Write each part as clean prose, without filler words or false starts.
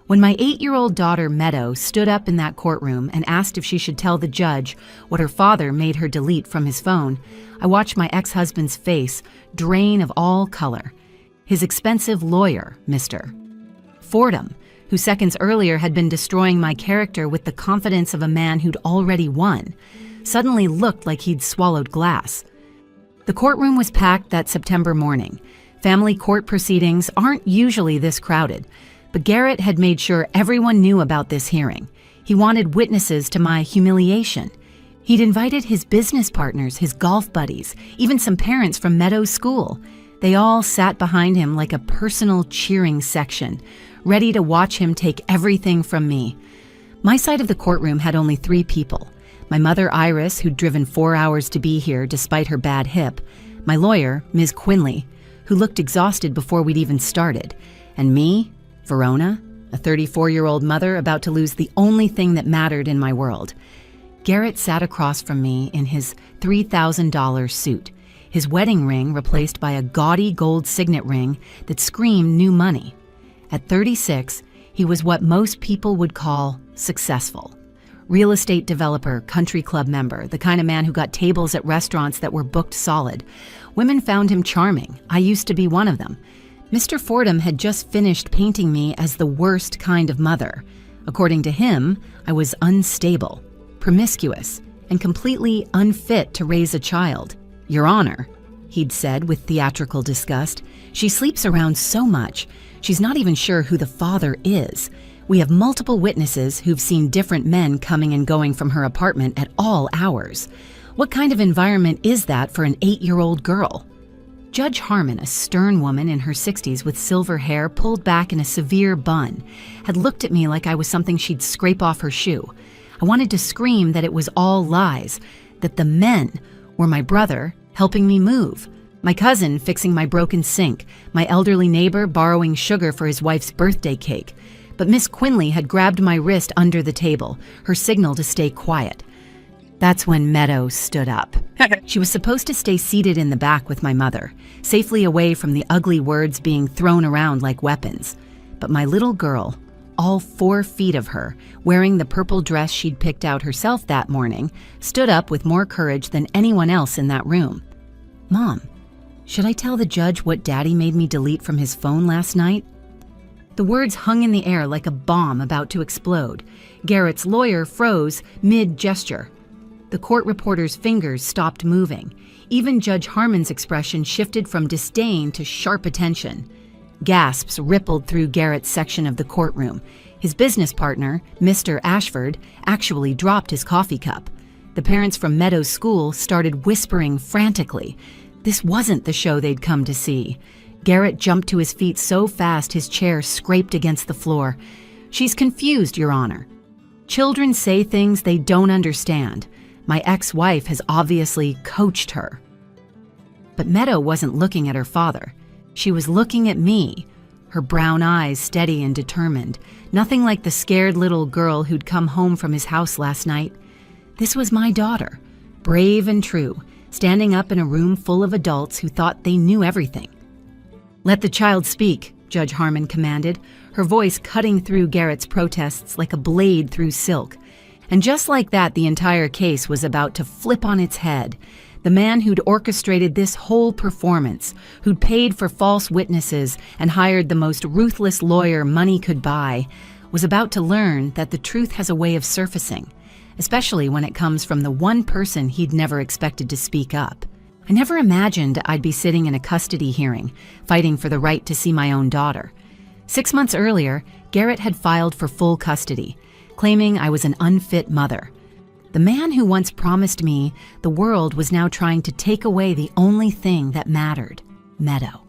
When my 8-year-old daughter Meadow stood up in that courtroom and asked if she should tell the judge what her father made her delete from his phone, I watched my ex-husband's face drain of all color. His expensive lawyer, Mr. Fordham, who seconds earlier had been destroying my character with the confidence of a man who'd already won, suddenly looked like he'd swallowed glass. The courtroom was packed that September morning. Family court proceedings aren't usually this crowded, but Garrett had made sure everyone knew about this hearing. He wanted witnesses to my humiliation. He'd invited his business partners, his golf buddies, even some parents from Meadow's school. They all sat behind him like a personal cheering section, ready to watch him take everything from me. My side of the courtroom had only 3 people. My mother, Iris, who'd driven 4 hours to be here despite her bad hip, my lawyer, Ms. Quinley, who looked exhausted before we'd even started, and me, Verona, a 34-year-old mother about to lose the only thing that mattered in my world. Garrett sat across from me in his $3,000 suit, his wedding ring replaced by a gaudy gold signet ring that screamed new money. At 36, he was what most people would call successful. Real estate developer, country club member, the kind of man who got tables at restaurants that were booked solid. Women found him charming. I used to be one of them. Mr. Fordham had just finished painting me as the worst kind of mother. According to him, I was unstable, promiscuous, and completely unfit to raise a child. Your Honor, he'd said with theatrical disgust, she sleeps around so much, she's not even sure who the father is. We have multiple witnesses who've seen different men coming and going from her apartment at all hours. What kind of environment is that for an 8-year-old girl? Judge Harmon, a stern woman in her 60s with silver hair pulled back in a severe bun, had looked at me like I was something she'd scrape off her shoe. I wanted to scream that it was all lies, that the men were my brother helping me move, my cousin fixing my broken sink, my elderly neighbor borrowing sugar for his wife's birthday cake. But Miss Quinley had grabbed my wrist under the table, her signal to stay quiet. That's when Meadow stood up. She was supposed to stay seated in the back with my mother, safely away from the ugly words being thrown around like weapons. But my little girl, all 4 feet of her, wearing the purple dress she'd picked out herself that morning, stood up with more courage than anyone else in that room. Mom, should I tell the judge what Daddy made me delete from his phone last night? The words hung in the air like a bomb about to explode. Garrett's lawyer froze mid-gesture. The court reporter's fingers stopped moving. Even Judge Harmon's expression shifted from disdain to sharp attention. Gasps rippled through Garrett's section of the courtroom. His business partner, Mr. Ashford, actually dropped his coffee cup. The parents from Meadow's school started whispering frantically. This wasn't the show they'd come to see. Garrett jumped to his feet so fast his chair scraped against the floor. She's confused, Your Honor. Children say things they don't understand. My ex-wife has obviously coached her. But Meadow wasn't looking at her father. She was looking at me, her brown eyes steady and determined, nothing like the scared little girl who'd come home from his house last night. This was my daughter, brave and true, standing up in a room full of adults who thought they knew everything. Let the child speak, Judge Harmon commanded, her voice cutting through Garrett's protests like a blade through silk. And just like that, the entire case was about to flip on its head. The man who'd orchestrated this whole performance, who'd paid for false witnesses and hired the most ruthless lawyer money could buy, was about to learn that the truth has a way of surfacing, especially when it comes from the one person he'd never expected to speak up. I never imagined I'd be sitting in a custody hearing, fighting for the right to see my own daughter. 6 months earlier, Garrett had filed for full custody, claiming I was an unfit mother. The man who once promised me the world was now trying to take away the only thing that mattered, Meadow.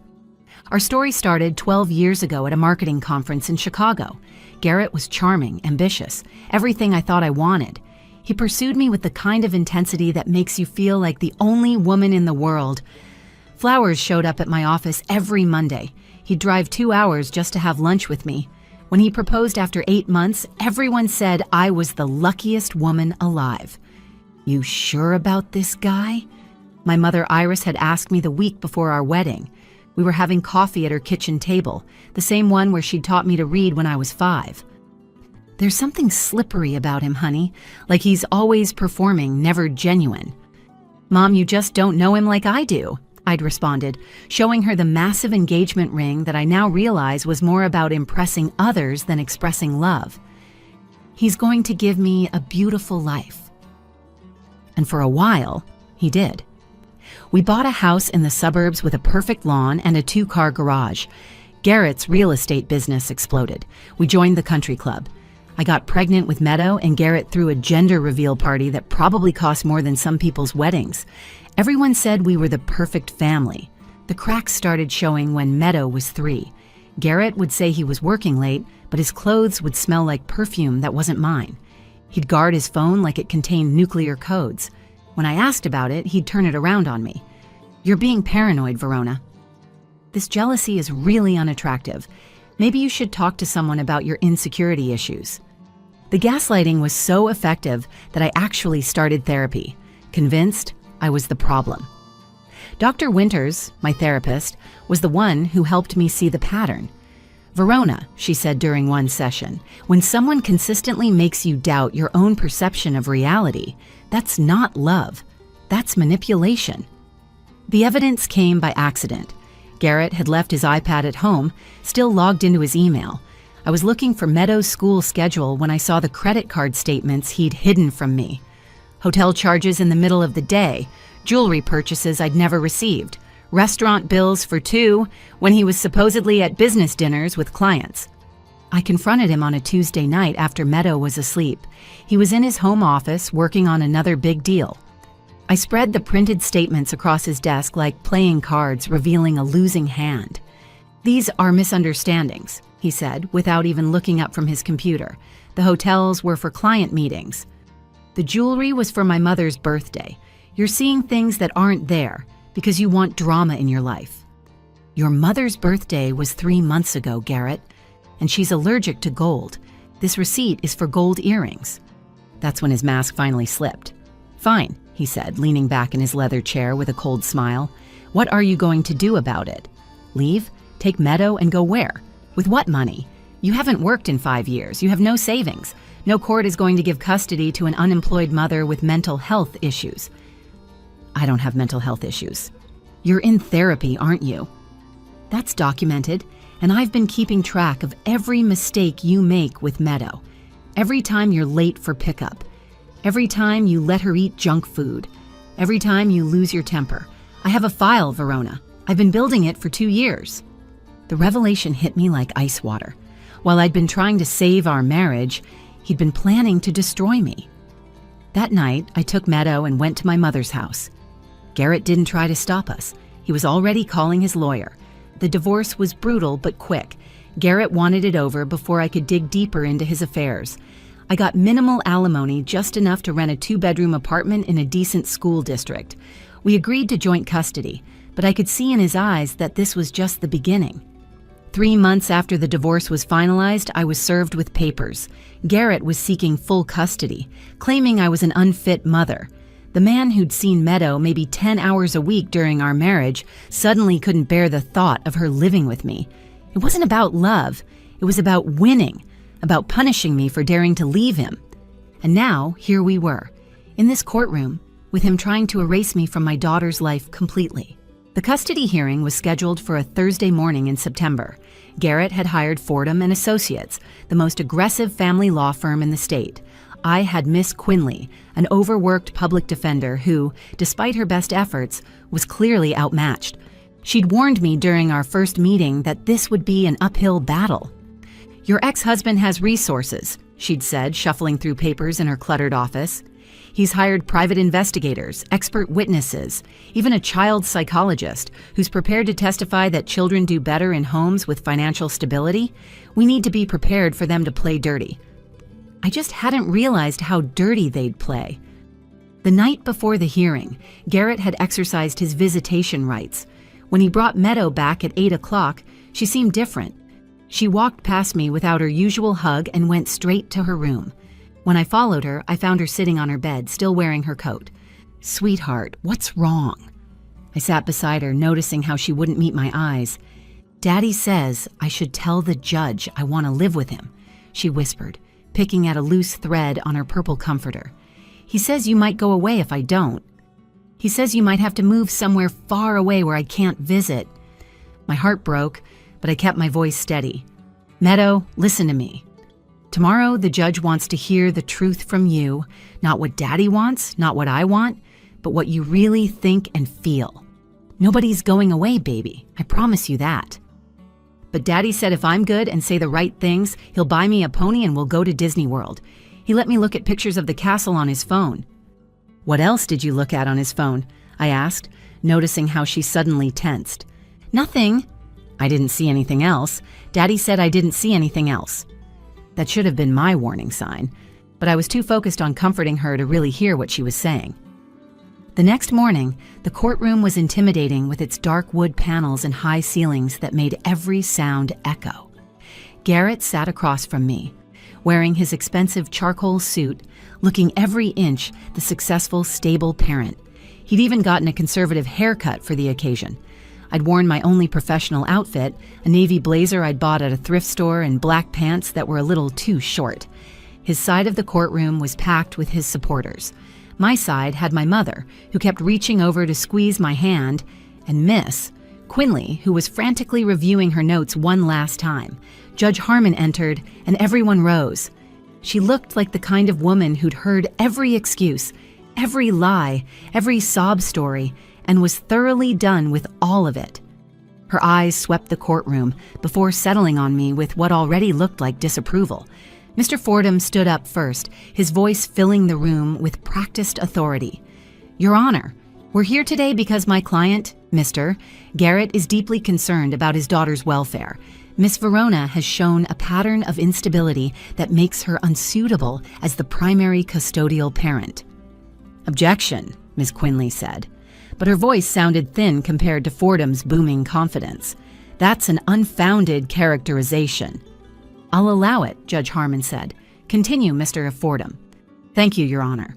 Our story started 12 years ago at a marketing conference in Chicago. Garrett was charming, ambitious, everything I thought I wanted. He pursued me with the kind of intensity that makes you feel like the only woman in the world. Flowers showed up at my office every Monday. He'd drive 2 hours just to have lunch with me. When he proposed after 8 months, everyone said I was the luckiest woman alive. You sure about this guy? My mother Iris had asked me the week before our wedding. We were having coffee at her kitchen table, the same one where she'd taught me to read when I was 5. There's something slippery about him, honey, like he's always performing, never genuine. Mom, you just don't know him like I do, I'd responded, showing her the massive engagement ring that I now realize was more about impressing others than expressing love. He's going to give me a beautiful life. And for a while, he did. We bought a house in the suburbs with a perfect lawn and a 2-car garage. Garrett's real estate business exploded. We joined the country club. I got pregnant with Meadow, and Garrett threw a gender reveal party that probably cost more than some people's weddings. Everyone said we were the perfect family. The cracks started showing when Meadow was 3. Garrett would say he was working late, but his clothes would smell like perfume that wasn't mine. He'd guard his phone like it contained nuclear codes. When I asked about it, he'd turn it around on me. You're being paranoid, Verona. This jealousy is really unattractive. Maybe you should talk to someone about your insecurity issues. The gaslighting was so effective that I actually started therapy, convinced I was the problem. Dr. Winters, my therapist, was the one who helped me see the pattern. Verona, she said during one session, when someone consistently makes you doubt your own perception of reality, that's not love, that's manipulation. The evidence came by accident. Garrett had left his iPad at home, still logged into his email. I was looking for Meadow's school schedule when I saw the credit card statements he'd hidden from me. Hotel charges in the middle of the day, jewelry purchases I'd never received, restaurant bills for 2 when he was supposedly at business dinners with clients. I confronted him on a Tuesday night after Meadow was asleep. He was in his home office working on another big deal. I spread the printed statements across his desk like playing cards revealing a losing hand. These are misunderstandings, he said, without even looking up from his computer. The hotels were for client meetings. The jewelry was for my mother's birthday. You're seeing things that aren't there because you want drama in your life. Your mother's birthday was 3 months ago, Garrett, and she's allergic to gold. This receipt is for gold earrings. That's when his mask finally slipped. Fine, he said, leaning back in his leather chair with a cold smile. What are you going to do about it? Leave? Take Meadow and go where? With what money? You haven't worked in 5 years. You have no savings. No court is going to give custody to an unemployed mother with mental health issues. I don't have mental health issues. You're in therapy, aren't you? That's documented, and I've been keeping track of every mistake you make with Meadow. Every time you're late for pickup. Every time you let her eat junk food. Every time you lose your temper. I have a file, Verona. I've been building it for 2 years. The revelation hit me like ice water. While I'd been trying to save our marriage, he'd been planning to destroy me. That night, I took Meadow and went to my mother's house. Garrett didn't try to stop us. He was already calling his lawyer. The divorce was brutal but quick. Garrett wanted it over before I could dig deeper into his affairs. I got minimal alimony, just enough to rent a 2-bedroom apartment in a decent school district. We agreed to joint custody, but I could see in his eyes that this was just the beginning. 3 months after the divorce was finalized, I was served with papers. Garrett was seeking full custody, claiming I was an unfit mother. The man who'd seen Meadow maybe 10 hours a week during our marriage suddenly couldn't bear the thought of her living with me. It wasn't about love. It was about winning, about punishing me for daring to leave him. And now, here we were, in this courtroom, with him trying to erase me from my daughter's life completely. The custody hearing was scheduled for a Thursday morning in September. Garrett had hired Fordham and Associates, the most aggressive family law firm in the state. I had Miss Quinley, an overworked public defender who, despite her best efforts, was clearly outmatched. She'd warned me during our first meeting that this would be an uphill battle. Your ex-husband has resources, she'd said, shuffling through papers in her cluttered office. He's hired private investigators, expert witnesses, even a child psychologist who's prepared to testify that children do better in homes with financial stability. We need to be prepared for them to play dirty. I just hadn't realized how dirty they'd play. The night before the hearing, Garrett had exercised his visitation rights. When he brought Meadow back at 8 o'clock, she seemed different. She walked past me without her usual hug and went straight to her room. When I followed her, I found her sitting on her bed, still wearing her coat. Sweetheart, what's wrong? I sat beside her, noticing how she wouldn't meet my eyes. "Daddy says I should tell the judge I want to live with him," she whispered, picking at a loose thread on her purple comforter. "He says you might go away if I don't. He says you might have to move somewhere far away where I can't visit." My heart broke, but I kept my voice steady. "Meadow, listen to me. Tomorrow, the judge wants to hear the truth from you, not what Daddy wants, not what I want, but what you really think and feel. Nobody's going away, baby. I promise you that. But Daddy said if I'm good and say the right things, he'll buy me a pony and we'll go to Disney World. He let me look at pictures of the castle on his phone." "What else did you look at on his phone?" I asked, noticing how she suddenly tensed. "Nothing." "I didn't see anything else. Daddy said I didn't see anything else." That should have been my warning sign, but I was too focused on comforting her to really hear what she was saying. The next morning, the courtroom was intimidating with its dark wood panels and high ceilings that made every sound echo. Garrett sat across from me, wearing his expensive charcoal suit, looking every inch the successful, stable parent. He'd even gotten a conservative haircut for the occasion. I'd worn my only professional outfit, a navy blazer I'd bought at a thrift store and black pants that were a little too short. His side of the courtroom was packed with his supporters. My side had my mother, who kept reaching over to squeeze my hand, and Miss Quinley, who was frantically reviewing her notes one last time. Judge Harmon entered, and everyone rose. She looked like the kind of woman who'd heard every excuse, every lie, every sob story, and was thoroughly done with all of it. Her eyes swept the courtroom before settling on me with what already looked like disapproval. Mr. Fordham stood up first, his voice filling the room with practiced authority. "Your Honor, we're here today because my client, Mr. Garrett, is deeply concerned about his daughter's welfare. Miss Verona has shown a pattern of instability that makes her unsuitable as the primary custodial parent." "Objection," Ms. Quinley said, but her voice sounded thin compared to Fordham's booming confidence. "That's an unfounded characterization." "I'll allow it," Judge Harmon said. "Continue, Mr. Fordham." "Thank you, Your Honor."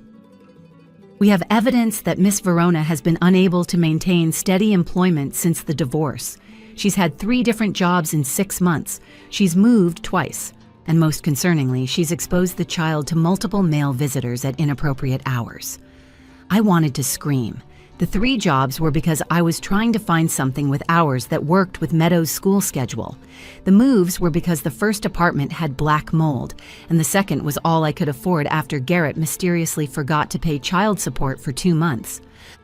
"We have evidence that Miss Verona has been unable to maintain steady employment since the divorce. She's had 3 different jobs in 6 months. She's moved twice. And most concerningly, she's exposed the child to multiple male visitors at inappropriate hours." I wanted to scream. The 3 jobs were because I was trying to find something with hours that worked with Meadow's school schedule. The moves were because the first apartment had black mold, and the second was all I could afford after Garrett mysteriously forgot to pay child support for 2 months.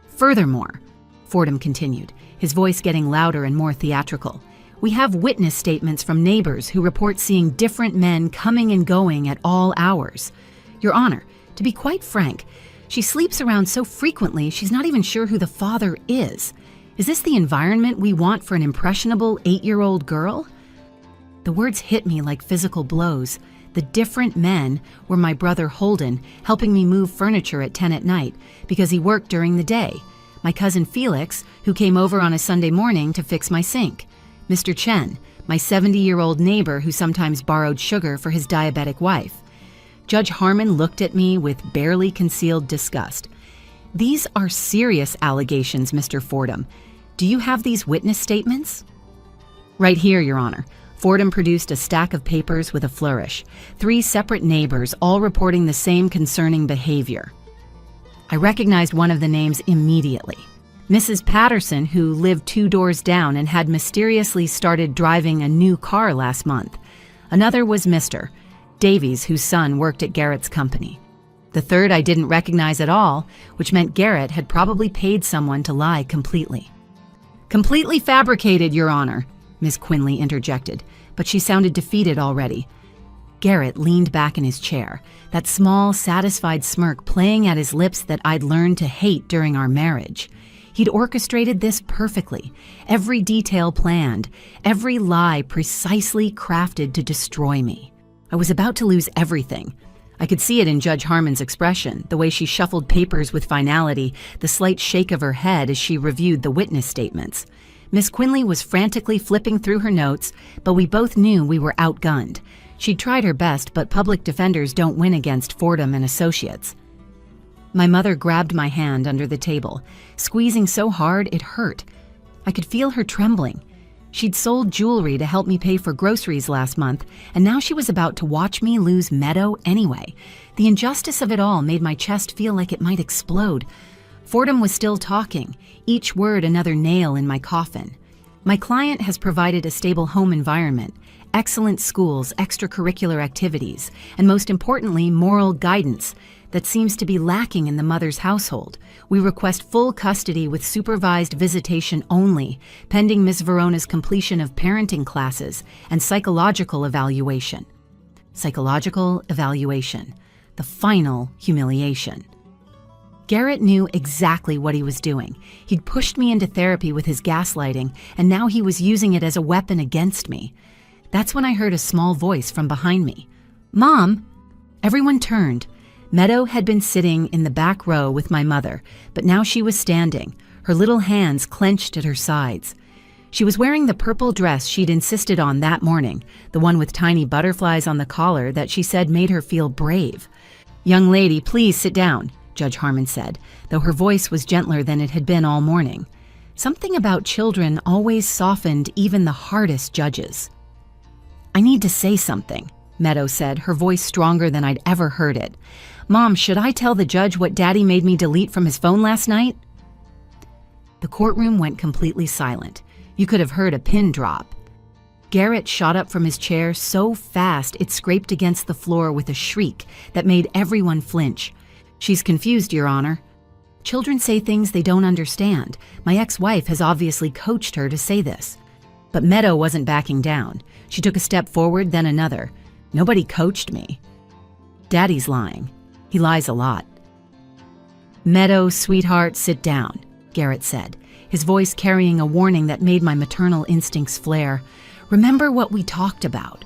"Furthermore," Fordham continued, his voice getting louder and more theatrical, "we have witness statements from neighbors who report seeing different men coming and going at all hours. Your Honor, to be quite frank, she sleeps around so frequently she's not even sure who the father is. Is this the environment we want for an impressionable 8-year-old girl?" The words hit me like physical blows. The different men were my brother Holden, helping me move furniture at 10 at night because he worked during the day, my cousin Felix, who came over on a Sunday morning to fix my sink, Mr. Chen, my 70-year-old neighbor who sometimes borrowed sugar for his diabetic wife. Judge Harmon looked at me with barely concealed disgust. "These are serious allegations, Mr. Fordham. Do you have these witness statements?" "Right here, Your Honor." Fordham produced a stack of papers with a flourish. 3 separate neighbors, all reporting the same concerning behavior. I recognized one of the names immediately. Mrs. Patterson, who lived 2 doors down and had mysteriously started driving a new car last month. Another was Mr. Davies, whose son worked at Garrett's company. The third I didn't recognize at all, which meant Garrett had probably paid someone to lie completely. "Completely fabricated, Your Honor," Miss Quinley interjected, but she sounded defeated already. Garrett leaned back in his chair, that small, satisfied smirk playing at his lips that I'd learned to hate during our marriage. He'd orchestrated this perfectly, every detail planned, every lie precisely crafted to destroy me. I was about to lose everything. I could see it in Judge Harmon's expression, the way she shuffled papers with finality, the slight shake of her head as she reviewed the witness statements. Miss Quinley was frantically flipping through her notes, but we both knew we were outgunned. She'd tried her best, but public defenders don't win against Fordham and Associates. My mother grabbed my hand under the table, squeezing so hard it hurt. I could feel her trembling. She'd sold jewelry to help me pay for groceries last month, and now she was about to watch me lose Meadow anyway. The injustice of it all made my chest feel like it might explode. Fordham was still talking, each word another nail in my coffin. My client has provided a stable home environment, excellent schools, extracurricular activities, and most importantly, moral guidance that seems to be lacking in the mother's household. We request full custody with supervised visitation only, pending Miss Verona's completion of parenting classes and psychological evaluation. Psychological evaluation. The final humiliation. Garrett knew exactly what he was doing. He'd pushed me into therapy with his gaslighting, and now he was using it as a weapon against me. That's when I heard a small voice from behind me. "Mom!" Everyone turned. Meadow had been sitting in the back row with my mother, but now she was standing, her little hands clenched at her sides. She was wearing the purple dress she'd insisted on that morning, the one with tiny butterflies on the collar that she said made her feel brave. "Young lady, please sit down," Judge Harmon said, though her voice was gentler than it had been all morning. Something about children always softened even the hardest judges. "I need to say something," Meadow said, her voice stronger than I'd ever heard it. "Mom, should I tell the judge what Daddy made me delete from his phone last night?" The courtroom went completely silent. You could have heard a pin drop. Garrett shot up from his chair so fast it scraped against the floor with a shriek that made everyone flinch. "She's confused, Your Honor. Children say things they don't understand. My ex-wife has obviously coached her to say this." But Meadow wasn't backing down. She took a step forward, then another. "Nobody coached me." "Daddy's lying. He lies a lot." "Meadow, sweetheart, sit down," Garrett said, his voice carrying a warning that made my maternal instincts flare. "Remember what we talked about?"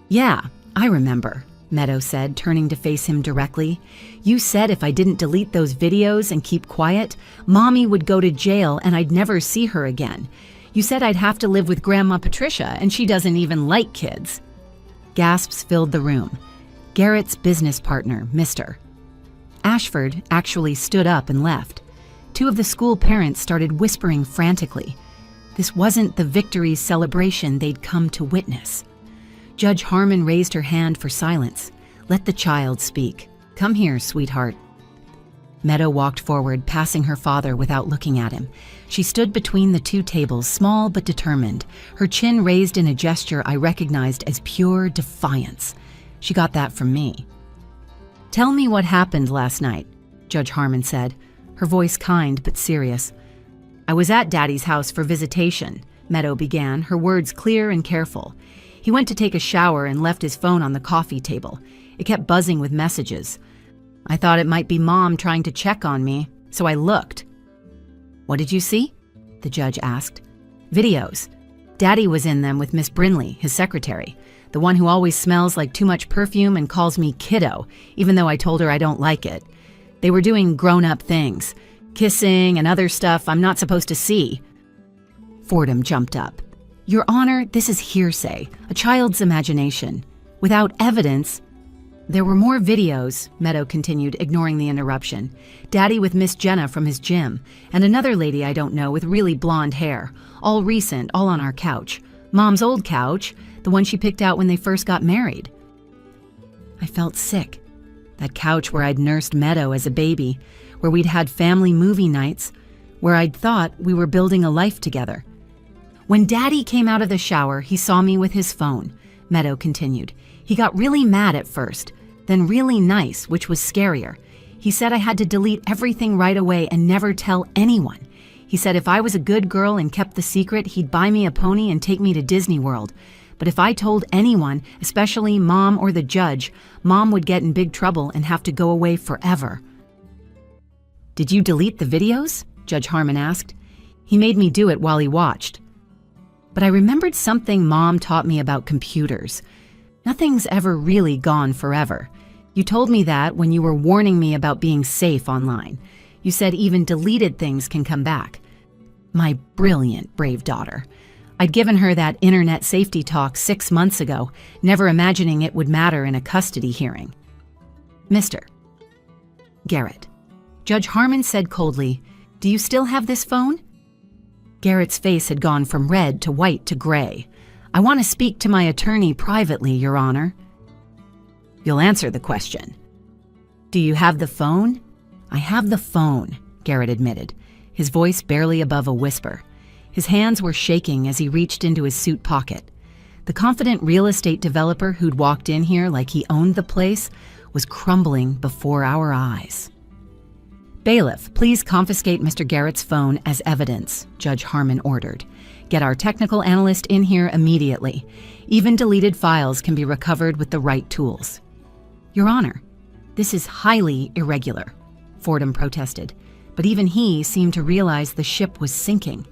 "Yeah, I remember," Meadow said, turning to face him directly. "You said if I didn't delete those videos and keep quiet, Mommy would go to jail and I'd never see her again. You said I'd have to live with Grandma Patricia, and she doesn't even like kids." Gasps filled the room. Garrett's business partner, Mr. Ashford, actually stood up and left. Two of the school parents started whispering frantically. This wasn't the victory celebration they'd come to witness. Judge Harmon raised her hand for silence. "Let the child speak. Come here, sweetheart." Meadow walked forward, passing her father without looking at him. She stood between the two tables, small but determined, her chin raised in a gesture I recognized as pure defiance. She got that from me. "Tell me what happened last night," Judge Harmon said, her voice kind but serious. "I was at Daddy's house for visitation," Meadow began, her words clear and careful. "He went to take a shower and left his phone on the coffee table. It kept buzzing with messages. I thought it might be Mom trying to check on me, so I looked." "What did you see?" the judge asked. "Videos. Daddy was in them with Miss Brinley, his secretary, the one who always smells like too much perfume and calls me kiddo, even though I told her I don't like it. They were doing grown-up things, kissing and other stuff I'm not supposed to see." Fordham jumped up. "Your Honor, this is hearsay, a child's imagination. Without evidence—" "There were more videos," Meadow continued, ignoring the interruption. "Daddy with Miss Jenna from his gym, and another lady I don't know with really blonde hair. All recent, all on our couch. Mom's old couch, the one she picked out when they first got married." I felt sick. That couch where I'd nursed Meadow as a baby, where we'd had family movie nights, where I'd thought we were building a life together. "When Daddy came out of the shower, he saw me with his phone," Meadow continued. "He got really mad at first, then really nice, which was scarier. He said I had to delete everything right away and never tell anyone. He said if I was a good girl and kept the secret, he'd buy me a pony and take me to Disney World. But if I told anyone, especially Mom or the judge, Mom would get in big trouble and have to go away forever." "Did you delete the videos?" Judge Harmon asked. "He made me do it while he watched." But I remembered something Mom taught me about computers. Nothing's ever really gone forever. You told me that when you were warning me about being safe online. You said even deleted things can come back. My brilliant, brave daughter. I'd given her that internet safety talk 6 months ago, never imagining it would matter in a custody hearing. "Mr. Garrett," Judge Harmon said coldly, "Do you still have this phone?" Garrett's face had gone from red to white to gray. "I want to speak to my attorney privately, Your Honor." "You'll answer the question." "Do you have the phone?" "I have the phone," Garrett admitted, his voice barely above a whisper. His hands were shaking as he reached into his suit pocket. The confident real estate developer who'd walked in here like he owned the place was crumbling before our eyes. "Bailiff, please confiscate Mr. Garrett's phone as evidence," Judge Harmon ordered. "Get our technical analyst in here immediately. Even deleted files can be recovered with the right tools." "Your Honor, this is highly irregular," Fordham protested, but even he seemed to realize the ship was sinking.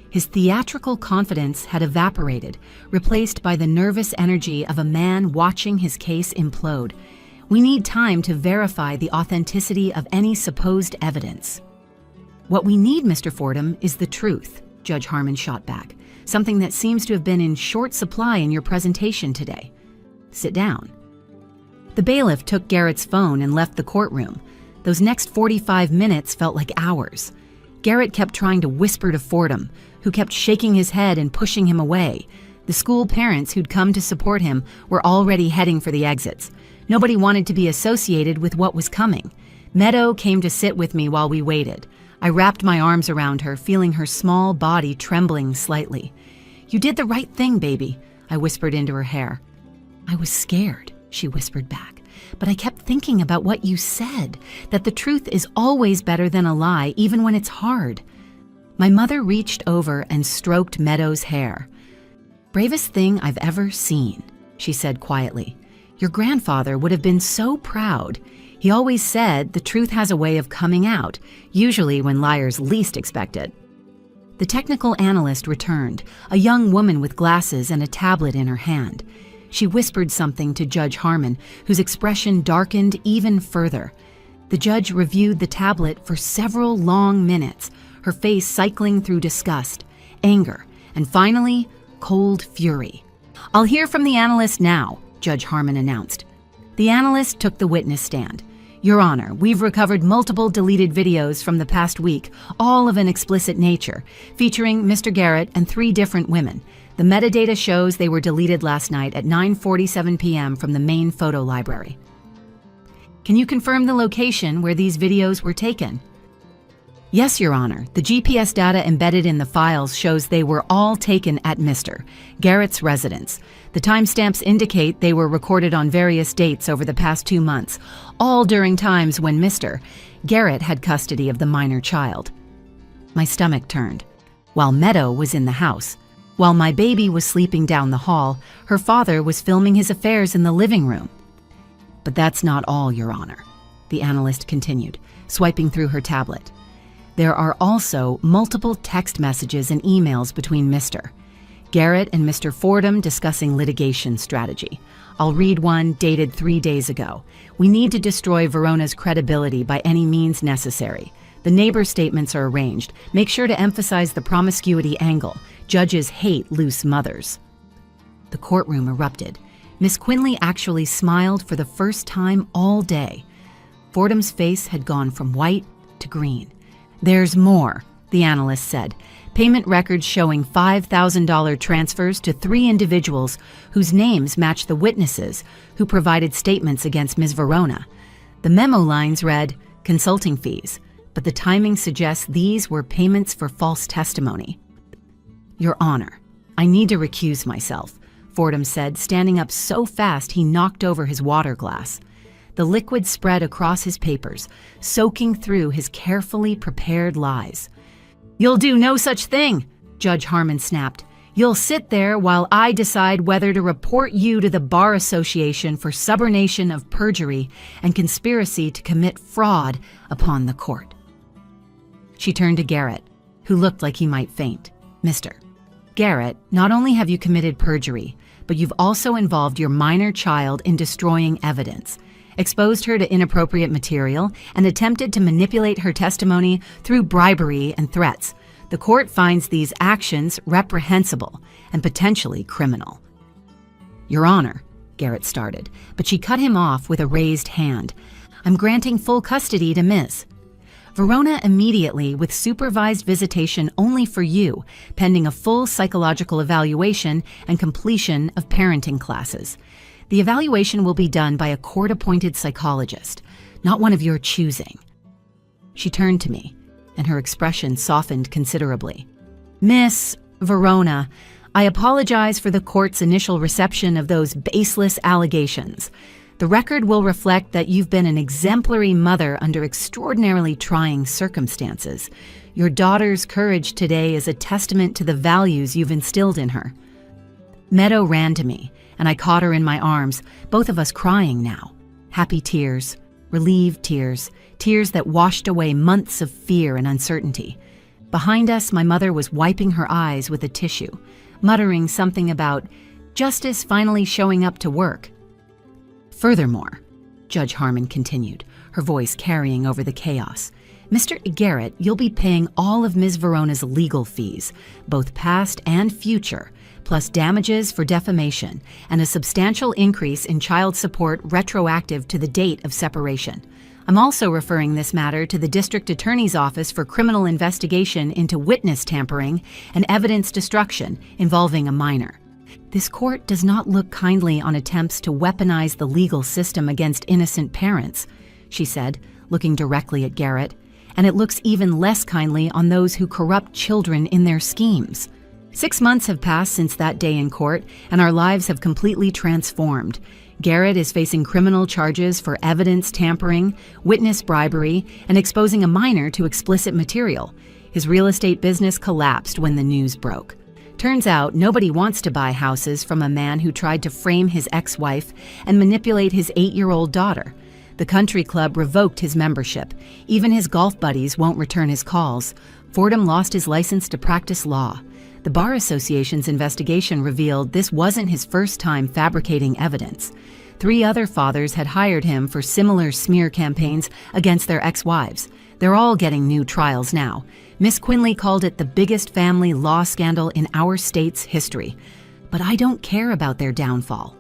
His theatrical confidence had evaporated, replaced by the nervous energy of a man watching his case implode. "We need time to verify the authenticity of any supposed evidence." "What we need, Mr. Fordham, is the truth," Judge Harmon shot back, "something that seems to have been in short supply in your presentation today. Sit down." The bailiff took Garrett's phone and left the courtroom. Those next 45 minutes felt like hours. Garrett kept trying to whisper to Fordham, who kept shaking his head and pushing him away. The school parents who'd come to support him were already heading for the exits. Nobody wanted to be associated with what was coming. Meadow came to sit with me while we waited. I wrapped my arms around her, feeling her small body trembling slightly. "You did the right thing, baby," I whispered into her hair. "I was scared," she whispered back, "but I kept thinking about what you said, that the truth is always better than a lie, even when it's hard." My mother reached over and stroked Meadow's hair. "Bravest thing I've ever seen," she said quietly. "Your grandfather would have been so proud. He always said the truth has a way of coming out, usually when liars least expect it." The technical analyst returned, a young woman with glasses and a tablet in her hand. She whispered something to Judge Harmon, whose expression darkened even further. The judge reviewed the tablet for several long minutes, her face cycling through disgust, anger, and finally, cold fury. "I'll hear from the analyst now," Judge Harmon announced. The analyst took the witness stand. "Your Honor, we've recovered multiple deleted videos from the past week, all of an explicit nature, featuring Mr. Garrett and 3 different women. The metadata shows they were deleted last night at 9:47 p.m. from the main photo library." "Can you confirm the location where these videos were taken?" "Yes, Your Honor. The GPS data embedded in the files shows they were all taken at Mr. Garrett's residence. The timestamps indicate they were recorded on various dates over the past 2 months, all during times when Mr. Garrett had custody of the minor child." My stomach turned. While Meadow was in the house, while my baby was sleeping down the hall, her father was filming his affairs in the living room. "But that's not all, Your Honor," the analyst continued, swiping through her tablet. "There are also multiple text messages and emails between Mr. Garrett and Mr. Fordham discussing litigation strategy. I'll read one dated 3 days ago. We need to destroy Verona's credibility by any means necessary. The neighbor statements are arranged. Make sure to emphasize the promiscuity angle. Judges hate loose mothers." The courtroom erupted. Miss Quinley actually smiled for the first time all day. Fordham's face had gone from white to green. "There's more," the analyst said. "Payment records showing $5,000 transfers to 3 individuals whose names match the witnesses who provided statements against Ms. Verona. The memo lines read, 'consulting fees,' but the timing suggests these were payments for false testimony." "Your Honor, I need to recuse myself," Fordham said, standing up so fast he knocked over his water glass. The liquid spread across his papers, soaking through his carefully prepared lies. "You'll do no such thing," Judge Harmon snapped. "You'll sit there while I decide whether to report you to the Bar Association for subornation of perjury and conspiracy to commit fraud upon the court." She turned to Garrett, who looked like he might faint. "Mr. Garrett, not only have you committed perjury, but you've also involved your minor child in destroying evidence, exposed her to inappropriate material, and attempted to manipulate her testimony through bribery and threats. The court finds these actions reprehensible and potentially criminal." "Your Honor," Garrett started, but she cut him off with a raised hand. "I'm granting full custody to Ms." Verona immediately with supervised visitation only for you, pending a full psychological evaluation and completion of parenting classes. The evaluation will be done by a court-appointed psychologist, not one of your choosing." She turned to me, and her expression softened considerably. "Miss Verona, I apologize for the court's initial reception of those baseless allegations. The record will reflect that you've been an exemplary mother under extraordinarily trying circumstances. Your daughter's courage today is a testament to the values you've instilled in her." Meadow ran to me, and I caught her in my arms, both of us crying now. Happy tears, relieved tears, tears that washed away months of fear and uncertainty. Behind us, my mother was wiping her eyes with a tissue, muttering something about justice finally showing up to work. "Furthermore," Judge Harmon continued, her voice carrying over the chaos, "Mr. Garrett, you'll be paying all of Ms. Verona's legal fees, both past and future, plus damages for defamation, and a substantial increase in child support retroactive to the date of separation. I'm also referring this matter to the District Attorney's Office for criminal investigation into witness tampering and evidence destruction involving a minor. This court does not look kindly on attempts to weaponize the legal system against innocent parents," she said, looking directly at Garrett, "and it looks even less kindly on those who corrupt children in their schemes." 6 months have passed since that day in court, and our lives have completely transformed. Garrett is facing criminal charges for evidence tampering, witness bribery, and exposing a minor to explicit material. His real estate business collapsed when the news broke. Turns out nobody wants to buy houses from a man who tried to frame his ex-wife and manipulate his 8-year-old daughter. The country club revoked his membership. Even his golf buddies won't return his calls. Fordham lost his license to practice law. The Bar Association's investigation revealed this wasn't his first time fabricating evidence. 3 other fathers had hired him for similar smear campaigns against their ex-wives. They're all getting new trials now. Miss Quinley called it the biggest family law scandal in our state's history. But I don't care about their downfall.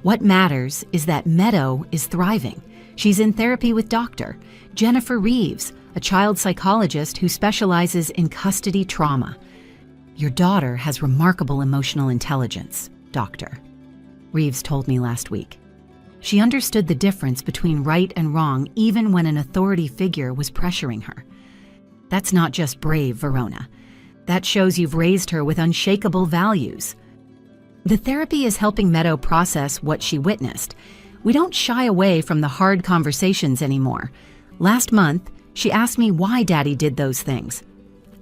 What matters is that Meadow is thriving. She's in therapy with Dr. Jennifer Reeves, a child psychologist who specializes in custody trauma. "Your daughter has remarkable emotional intelligence, Doctor," Reeves told me last week. "She understood the difference between right and wrong even when an authority figure was pressuring her. That's not just brave, Verona. That shows you've raised her with unshakable values." The therapy is helping Meadow process what she witnessed. We don't shy away from the hard conversations anymore. Last month, she asked me why Daddy did those things.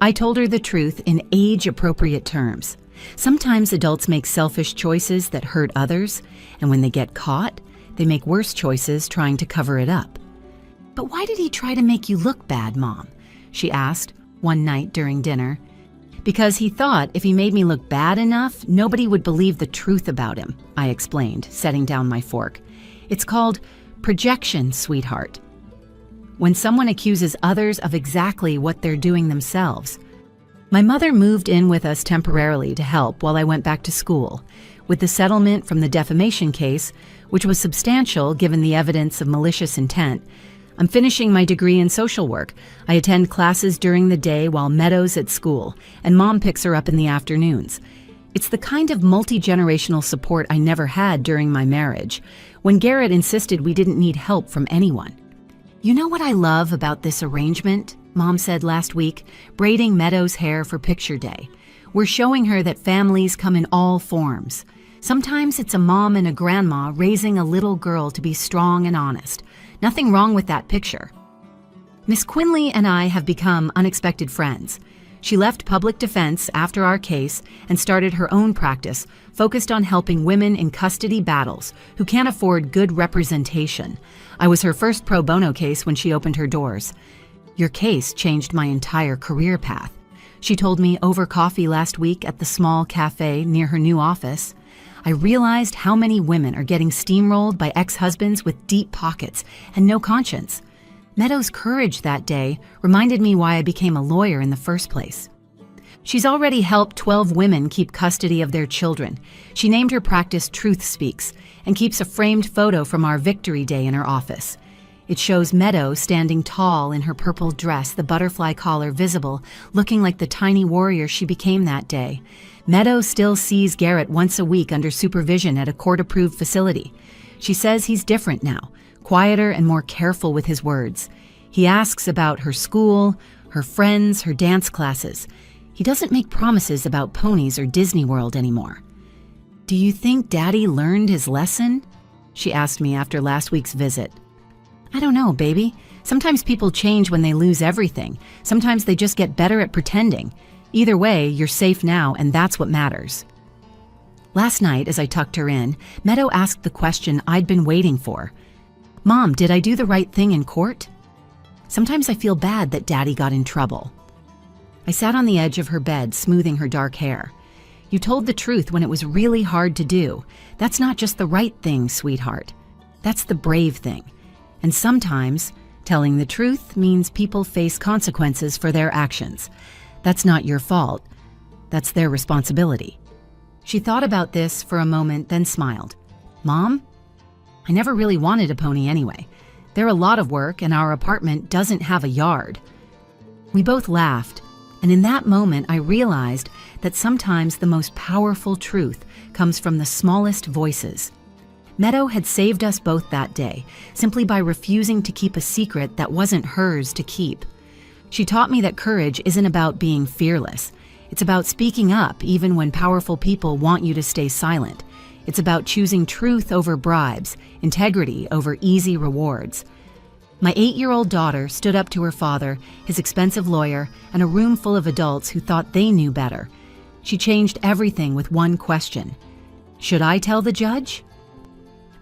I told her the truth in age-appropriate terms. Sometimes adults make selfish choices that hurt others, and when they get caught, they make worse choices trying to cover it up. "But why did he try to make you look bad, Mom?" she asked one night during dinner. "Because he thought if he made me look bad enough, nobody would believe the truth about him," I explained, setting down my fork. "It's called projection, sweetheart. When someone accuses others of exactly what they're doing themselves." My mother moved in with us temporarily to help while I went back to school. With the settlement from the defamation case, which was substantial given the evidence of malicious intent, I'm finishing my degree in social work. I attend classes during the day while Meadow's at school, and Mom picks her up in the afternoons. It's the kind of multi-generational support I never had during my marriage, when Garrett insisted we didn't need help from anyone. "You know what I love about this arrangement?" Mom said last week, braiding Meadow's hair for picture day. "We're showing her that families come in all forms. Sometimes it's a mom and a grandma raising a little girl to be strong and honest. Nothing wrong with that picture." Miss Quinley and I have become unexpected friends. She left public defense after our case and started her own practice focused on helping women in custody battles who can't afford good representation. I was her first pro bono case when she opened her doors. "Your case changed my entire career path," she told me over coffee last week at the small cafe near her new office. "I realized how many women are getting steamrolled by ex-husbands with deep pockets and no conscience. Meadow's courage that day reminded me why I became a lawyer in the first place." She's already helped 12 women keep custody of their children. She named her practice Truth Speaks and keeps a framed photo from our Victory Day in her office. It shows Meadow standing tall in her purple dress, the butterfly collar visible, looking like the tiny warrior she became that day. Meadow still sees Garrett once a week under supervision at a court-approved facility. She says he's different now, quieter and more careful with his words. He asks about her school, her friends, her dance classes. He doesn't make promises about ponies or Disney World anymore. "Do you think Daddy learned his lesson?" she asked me after last week's visit. "I don't know, baby. Sometimes people change when they lose everything. Sometimes they just get better at pretending. Either way, you're safe now, and that's what matters." Last night, as I tucked her in, Meadow asked the question I'd been waiting for. "Mom, did I do the right thing in court? Sometimes I feel bad that Daddy got in trouble." I sat on the edge of her bed, smoothing her dark hair. "You told the truth when it was really hard to do. That's not just the right thing, sweetheart. That's the brave thing. And sometimes, telling the truth means people face consequences for their actions. That's not your fault. That's their responsibility." She thought about this for a moment, then smiled. "Mom, I never really wanted a pony anyway. They're a lot of work, and our apartment doesn't have a yard." We both laughed, and in that moment I realized that sometimes the most powerful truth comes from the smallest voices. Meadow had saved us both that day, simply by refusing to keep a secret that wasn't hers to keep. She taught me that courage isn't about being fearless. It's about speaking up even when powerful people want you to stay silent. It's about choosing truth over bribes, integrity over easy rewards. My 8-year-old daughter stood up to her father, his expensive lawyer, and a room full of adults who thought they knew better. She changed everything with one question. Should I tell the judge?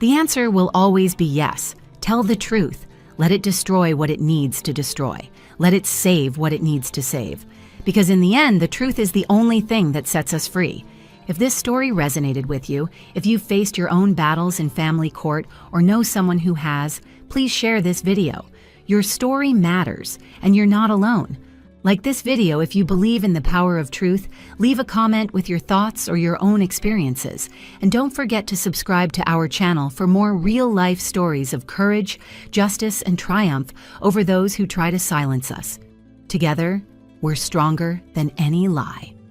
The answer will always be yes. Tell the truth. Let it destroy what it needs to destroy. Let it save what it needs to save. Because in the end, the truth is the only thing that sets us free. If this story resonated with you, if you've faced your own battles in family court or know someone who has, please share this video. Your story matters, and you're not alone. Like this video if you believe in the power of truth, leave a comment with your thoughts or your own experiences. And don't forget to subscribe to our channel for more real-life stories of courage, justice, and triumph over those who try to silence us. Together, we're stronger than any lie.